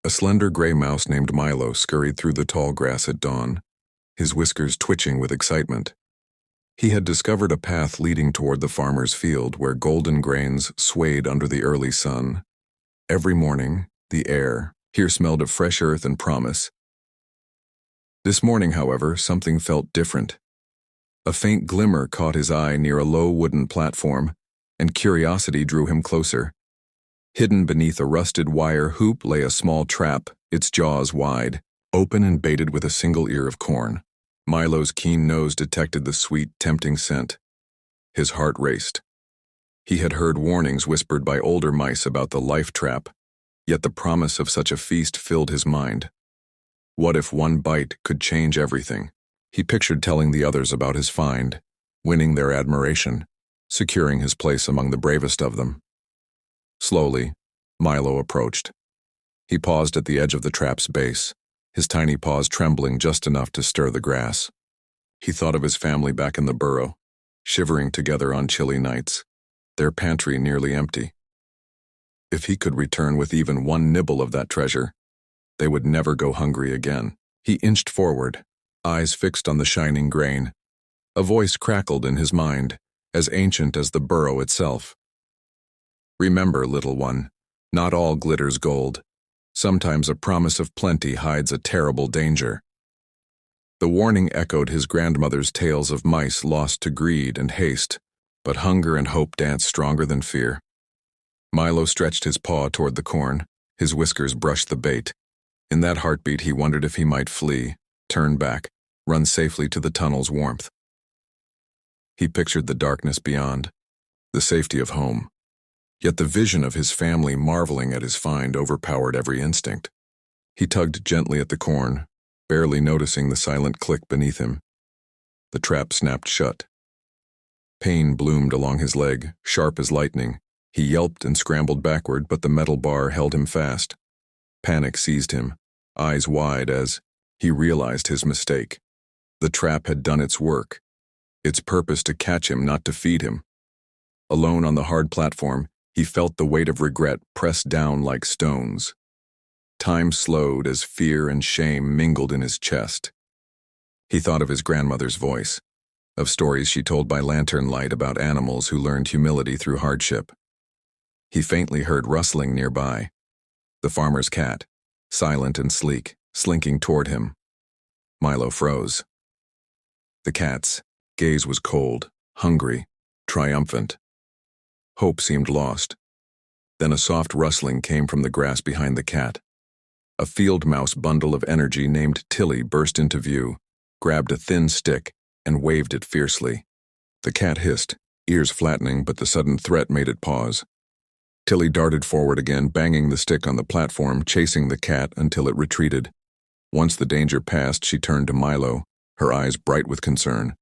A slender gray mouse named Milo scurried through the tall grass at dawn, his whiskers twitching with excitement. He had discovered a path leading toward the farmer's field where golden grains swayed under the early sun. Every morning, the air here smelled of fresh earth and promise. This morning, however, something felt different. A faint glimmer caught his eye near a low wooden platform, and curiosity drew him closer. Hidden beneath a rusted wire hoop lay a small trap, its jaws wide, open and baited with a single ear of corn. Milo's keen nose detected the sweet, tempting scent. His heart raced. He had heard warnings whispered by older mice about the life trap, yet the promise of such a feast filled his mind. What if one bite could change everything? He pictured telling the others about his find, winning their admiration, securing his place among the bravest of them. Slowly, Milo approached. He paused at the edge of the trap's base, his tiny paws trembling just enough to stir the grass. He thought of his family back in the burrow, shivering together on chilly nights, their pantry nearly empty. If he could return with even one nibble of that treasure, they would never go hungry again. He inched forward, eyes fixed on the shining grain. A voice crackled in his mind, as ancient as the burrow itself. Remember, little one, not all glitters gold. Sometimes a promise of plenty hides a terrible danger. The warning echoed his grandmother's tales of mice lost to greed and haste, but hunger and hope danced stronger than fear. Milo stretched his paw toward the corn, his whiskers brushed the bait. In that heartbeat he wondered if he might flee, turn back, run safely to the tunnel's warmth. He pictured the darkness beyond, the safety of home. Yet the vision of his family marveling at his find overpowered every instinct. He tugged gently at the corn, barely noticing the silent click beneath him. The trap snapped shut. Pain bloomed along his leg, sharp as lightning. He yelped and scrambled backward, but the metal bar held him fast. Panic seized him, eyes wide as he realized his mistake. The trap had done its work, its purpose to catch him, not to feed him. Alone on the hard platform, he felt the weight of regret press down like stones. Time slowed as fear and shame mingled in his chest. He thought of his grandmother's voice, of stories she told by lantern light about animals who learned humility through hardship. He faintly heard rustling nearby. The farmer's cat, silent and sleek, slinking toward him. Milo froze. The cat's gaze was cold, hungry, triumphant. Hope seemed lost. Then a soft rustling came from the grass behind the cat. A field mouse bundle of energy named Tilly burst into view, grabbed a thin stick, and waved it fiercely. The cat hissed, ears flattening, but the sudden threat made it pause. Tilly darted forward again, banging the stick on the platform, chasing the cat until it retreated. Once the danger passed, she turned to Milo, her eyes bright with concern.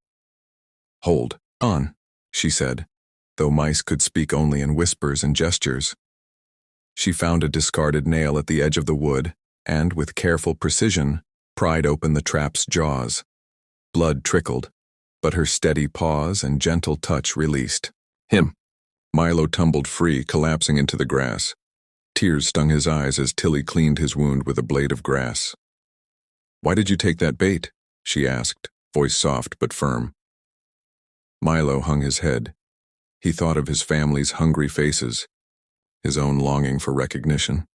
"Hold on," she said, though mice could speak only in whispers and gestures. She found a discarded nail at the edge of the wood, and, with careful precision, pried open the trap's jaws. Blood trickled, but her steady paws and gentle touch released him. Milo tumbled free, collapsing into the grass. Tears stung his eyes as Tilly cleaned his wound with a blade of grass. "Why did you take that bait?" she asked, voice soft but firm. Milo hung his head. He thought of his family's hungry faces, his own longing for recognition.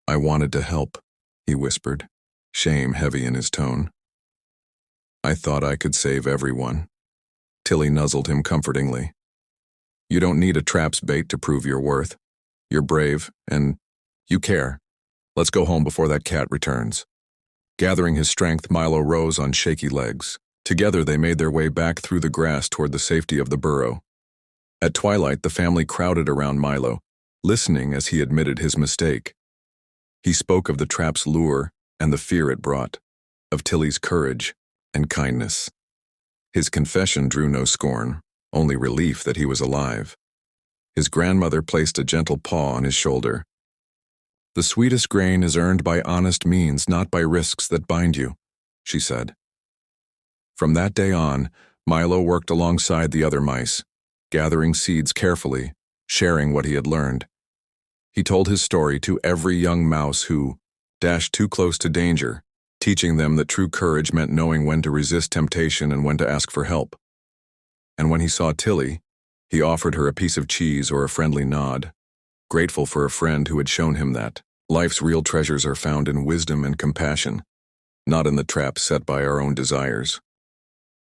"I wanted to help," he whispered, shame heavy in his tone. "I thought I could save everyone." Tilly nuzzled him comfortingly. "You don't need a trap's bait to prove your worth. You're brave, and you care. Let's go home before that cat returns." Gathering his strength, Milo rose on shaky legs. Together they made their way back through the grass toward the safety of the burrow. At twilight, the family crowded around Milo, listening as he admitted his mistake. He spoke of the trap's lure and the fear it brought, of Tilly's courage and kindness. His confession drew no scorn, only relief that he was alive. His grandmother placed a gentle paw on his shoulder. "The sweetest grain is earned by honest means, not by risks that bind you," she said. From that day on, Milo worked alongside the other mice, gathering seeds carefully, sharing what he had learned. He told his story to every young mouse who dashed too close to danger, teaching them that true courage meant knowing when to resist temptation and when to ask for help. And when he saw Tilly, he offered her a piece of cheese or a friendly nod, grateful for a friend who had shown him that life's real treasures are found in wisdom and compassion, not in the traps set by our own desires.